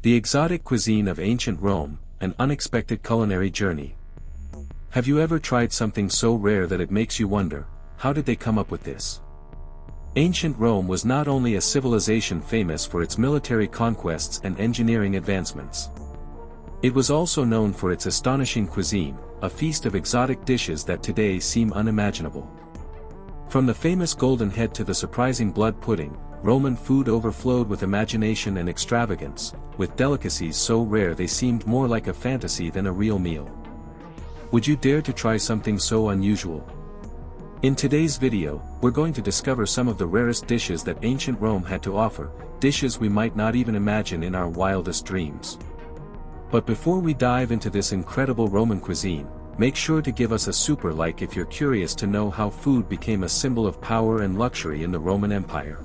The exotic cuisine of ancient Rome, an unexpected culinary journey. Have you ever tried something so rare that it makes you wonder, how did they come up with this? Ancient Rome was not only a civilization famous for its military conquests and engineering advancements. It was also known for its astonishing cuisine, a feast of exotic dishes that today seem unimaginable. From the famous golden head to the surprising blood pudding, Roman food overflowed with imagination and extravagance, with delicacies so rare they seemed more like a fantasy than a real meal. Would you dare to try something so unusual? In today's video, we're going to discover some of the rarest dishes that ancient Rome had to offer, dishes we might not even imagine in our wildest dreams. But before we dive into this incredible Roman cuisine, make sure to give us a super like if you're curious to know how food became a symbol of power and luxury in the Roman Empire.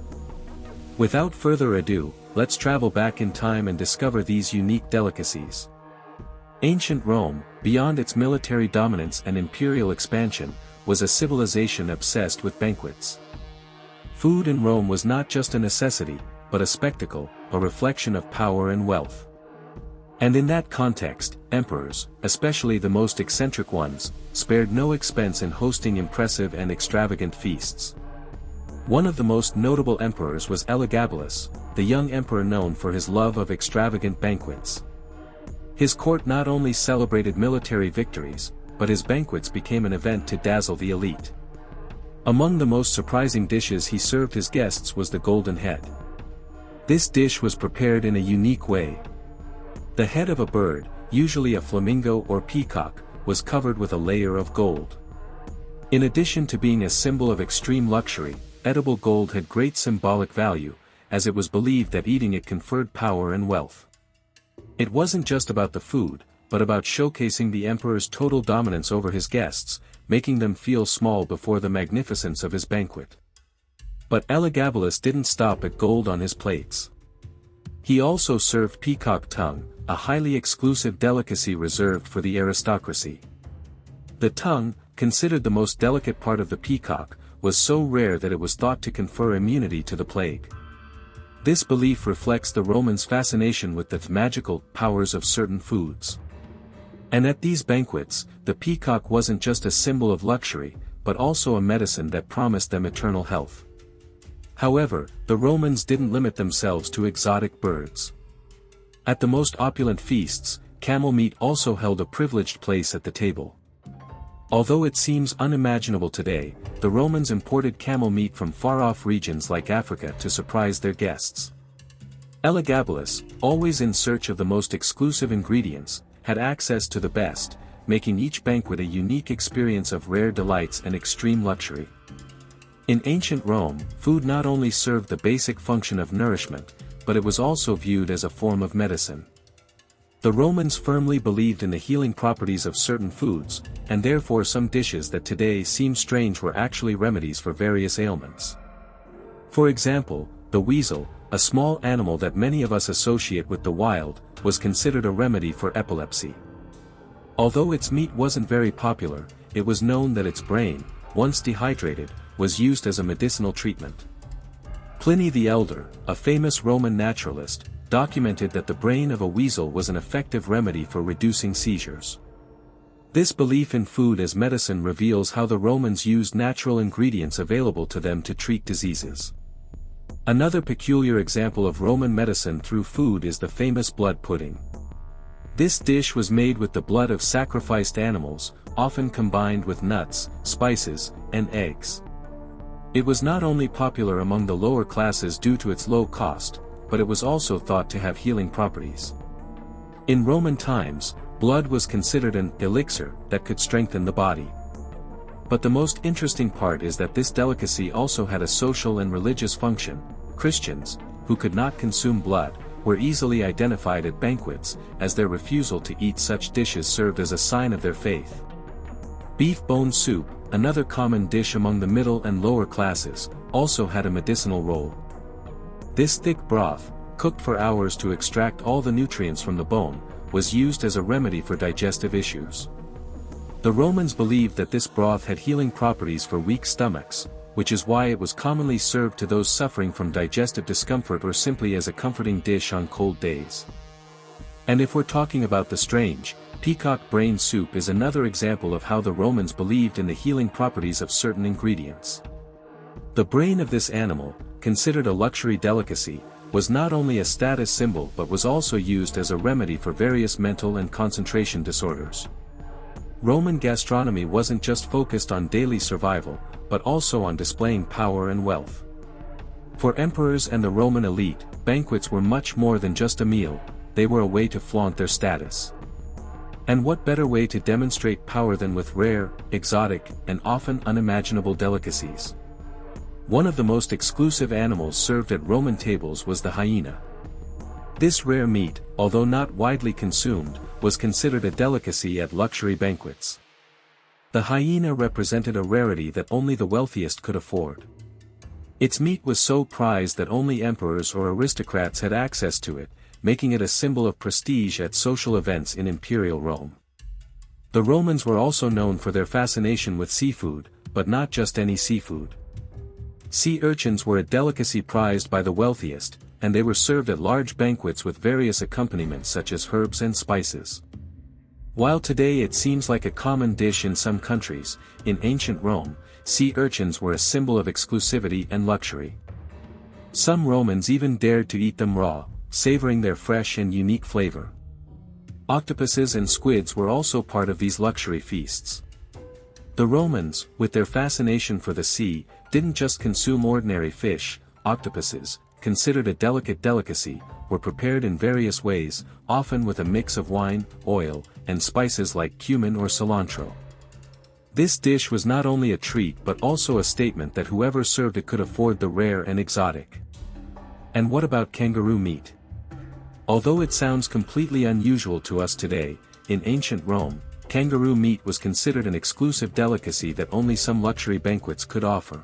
Without further ado, let's travel back in time and discover these unique delicacies. Ancient Rome, beyond its military dominance and imperial expansion, was a civilization obsessed with banquets. Food in Rome was not just a necessity, but a spectacle, a reflection of power and wealth. And in that context, emperors, especially the most eccentric ones, spared no expense in hosting impressive and extravagant feasts. One of the most notable emperors was Elagabalus, the young emperor known for his love of extravagant banquets. His court not only celebrated military victories, but his banquets became an event to dazzle the elite. Among the most surprising dishes he served his guests was the golden head. This dish was prepared in a unique way. The head of a bird, usually a flamingo or peacock, was covered with a layer of gold. In addition to being a symbol of extreme luxury, edible gold had great symbolic value, as it was believed that eating it conferred power and wealth. It wasn't just about the food, but about showcasing the emperor's total dominance over his guests, making them feel small before the magnificence of his banquet. But Elagabalus didn't stop at gold on his plates. He also served peacock tongue, a highly exclusive delicacy reserved for the aristocracy. The tongue, considered the most delicate part of the peacock, was so rare that it was thought to confer immunity to the plague. This belief reflects the Romans' fascination with the magical powers of certain foods. And at these banquets, the peacock wasn't just a symbol of luxury, but also a medicine that promised them eternal health. However, the Romans didn't limit themselves to exotic birds. At the most opulent feasts, camel meat also held a privileged place at the table. Although it seems unimaginable today, the Romans imported camel meat from far-off regions like Africa to surprise their guests. Elagabalus, always in search of the most exclusive ingredients, had access to the best, making each banquet a unique experience of rare delights and extreme luxury. In ancient Rome, food not only served the basic function of nourishment, but it was also viewed as a form of medicine. The Romans firmly believed in the healing properties of certain foods, and therefore some dishes that today seem strange were actually remedies for various ailments. For example, the weasel, a small animal that many of us associate with the wild, was considered a remedy for epilepsy. Although its meat wasn't very popular, it was known that its brain, once dehydrated, was used as a medicinal treatment. Pliny the Elder, a famous Roman naturalist, documented that the brain of a weasel was an effective remedy for reducing seizures. This belief in food as medicine reveals how the Romans used natural ingredients available to them to treat diseases. Another peculiar example of Roman medicine through food is the famous blood pudding. This dish was made with the blood of sacrificed animals, often combined with nuts, spices, and eggs. It was not only popular among the lower classes due to its low cost, but it was also thought to have healing properties. In Roman times, blood was considered an elixir that could strengthen the body. But the most interesting part is that this delicacy also had a social and religious function. Christians, who could not consume blood, were easily identified at banquets, as their refusal to eat such dishes served as a sign of their faith. Beef bone soup, another common dish among the middle and lower classes, also had a medicinal role. This thick broth, cooked for hours to extract all the nutrients from the bone, was used as a remedy for digestive issues. The Romans believed that this broth had healing properties for weak stomachs, which is why it was commonly served to those suffering from digestive discomfort or simply as a comforting dish on cold days. And if we're talking about the strange, peacock brain soup is another example of how the Romans believed in the healing properties of certain ingredients. The brain of this animal, considered a luxury delicacy, was not only a status symbol but was also used as a remedy for various mental and concentration disorders. Roman gastronomy wasn't just focused on daily survival, but also on displaying power and wealth. For emperors and the Roman elite, banquets were much more than just a meal, they were a way to flaunt their status. And what better way to demonstrate power than with rare, exotic, and often unimaginable delicacies? One of the most exclusive animals served at Roman tables was the hyena. This rare meat, although not widely consumed, was considered a delicacy at luxury banquets. The hyena represented a rarity that only the wealthiest could afford. Its meat was so prized that only emperors or aristocrats had access to it, making it a symbol of prestige at social events in imperial Rome. The Romans were also known for their fascination with seafood, but not just any seafood. Sea urchins were a delicacy prized by the wealthiest, and they were served at large banquets with various accompaniments such as herbs and spices. While today it seems like a common dish in some countries, in ancient Rome, sea urchins were a symbol of exclusivity and luxury. Some Romans even dared to eat them raw, savoring their fresh and unique flavor. Octopuses and squids were also part of these luxury feasts. The Romans, with their fascination for the sea, didn't just consume ordinary fish. Octopuses, considered a delicate delicacy, were prepared in various ways, often with a mix of wine, oil, and spices like cumin or cilantro. This dish was not only a treat but also a statement that whoever served it could afford the rare and exotic. And what about kangaroo meat? Although it sounds completely unusual to us today, in ancient Rome, kangaroo meat was considered an exclusive delicacy that only some luxury banquets could offer.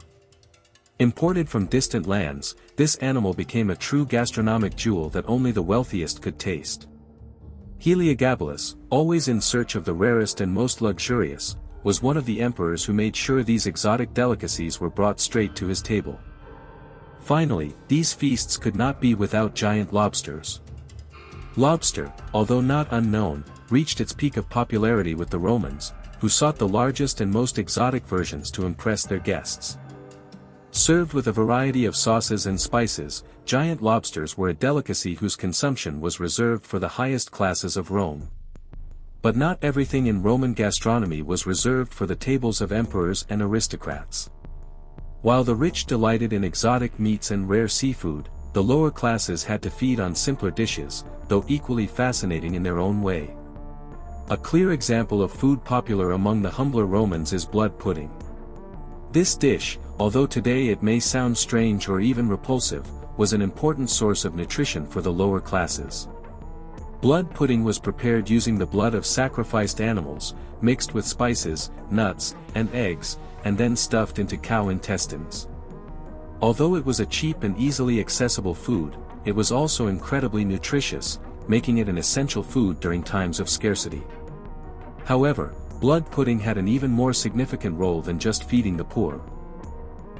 Imported from distant lands, this animal became a true gastronomic jewel that only the wealthiest could taste. Elagabalus, always in search of the rarest and most luxurious, was one of the emperors who made sure these exotic delicacies were brought straight to his table. Finally, these feasts could not be without giant lobsters. Lobster, although not unknown, reached its peak of popularity with the Romans, who sought the largest and most exotic versions to impress their guests. Served with a variety of sauces and spices, giant lobsters were a delicacy whose consumption was reserved for the highest classes of Rome. But not everything in Roman gastronomy was reserved for the tables of emperors and aristocrats. While the rich delighted in exotic meats and rare seafood, the lower classes had to feed on simpler dishes, though equally fascinating in their own way. A clear example of food popular among the humbler Romans is blood pudding. This dish, although today it may sound strange or even repulsive, was an important source of nutrition for the lower classes. Blood pudding was prepared using the blood of sacrificed animals, mixed with spices, nuts, and eggs, and then stuffed into cow intestines. Although it was a cheap and easily accessible food, it was also incredibly nutritious, making it an essential food during times of scarcity. However, blood pudding had an even more significant role than just feeding the poor.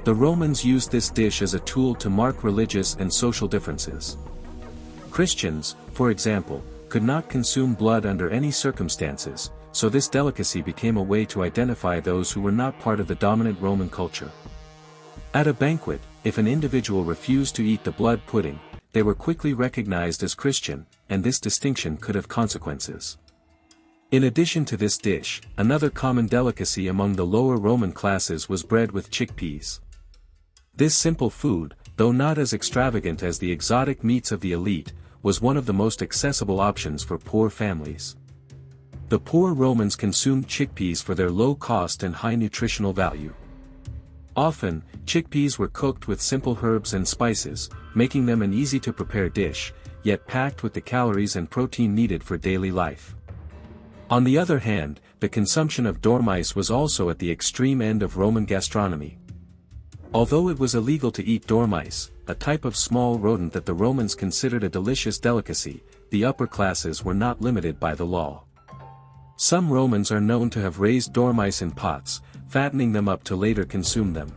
The Romans used this dish as a tool to mark religious and social differences. Christians, for example, could not consume blood under any circumstances, so this delicacy became a way to identify those who were not part of the dominant Roman culture. At a banquet, if an individual refused to eat the blood pudding, they were quickly recognized as Christian, and this distinction could have consequences. In addition to this dish, another common delicacy among the lower Roman classes was bread with chickpeas. This simple food, though not as extravagant as the exotic meats of the elite, was one of the most accessible options for poor families. The poor Romans consumed chickpeas for their low cost and high nutritional value. Often, chickpeas were cooked with simple herbs and spices, making them an easy-to-prepare dish, yet packed with the calories and protein needed for daily life. On the other hand, the consumption of dormice was also at the extreme end of Roman gastronomy. Although it was illegal to eat dormice, a type of small rodent that the Romans considered a delicious delicacy, the upper classes were not limited by the law. Some Romans are known to have raised dormice in pots, fattening them up to later consume them.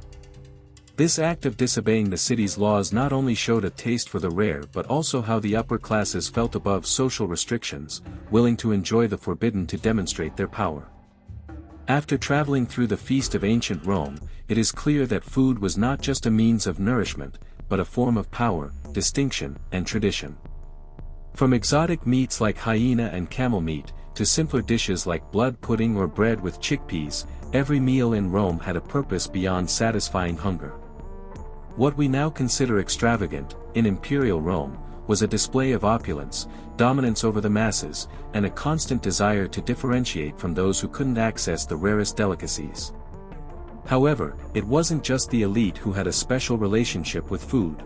This act of disobeying the city's laws not only showed a taste for the rare but also how the upper classes felt above social restrictions, willing to enjoy the forbidden to demonstrate their power. After traveling through the feast of ancient Rome, it is clear that food was not just a means of nourishment, but a form of power, distinction, and tradition. From exotic meats like hyena and camel meat, to simpler dishes like blood pudding or bread with chickpeas, every meal in Rome had a purpose beyond satisfying hunger. What we now consider extravagant, in imperial Rome, was a display of opulence, dominance over the masses, and a constant desire to differentiate from those who couldn't access the rarest delicacies. However, it wasn't just the elite who had a special relationship with food.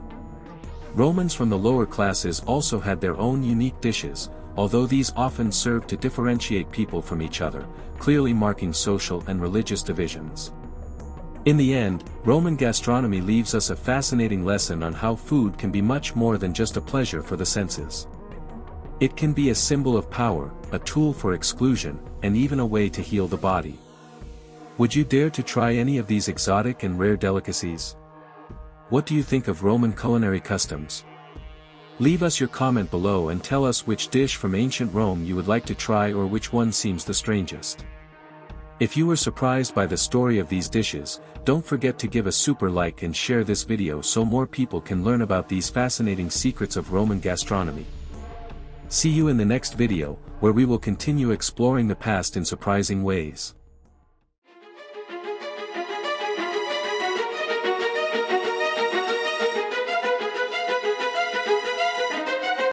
Romans from the lower classes also had their own unique dishes, although these often served to differentiate people from each other, clearly marking social and religious divisions. In the end, Roman gastronomy leaves us a fascinating lesson on how food can be much more than just a pleasure for the senses. It can be a symbol of power, a tool for exclusion, and even a way to heal the body. Would you dare to try any of these exotic and rare delicacies? What do you think of Roman culinary customs? Leave us your comment below and tell us which dish from ancient Rome you would like to try or which one seems the strangest. If you were surprised by the story of these dishes, don't forget to give a super like and share this video so more people can learn about these fascinating secrets of Roman gastronomy. See you in the next video, where we will continue exploring the past in surprising ways.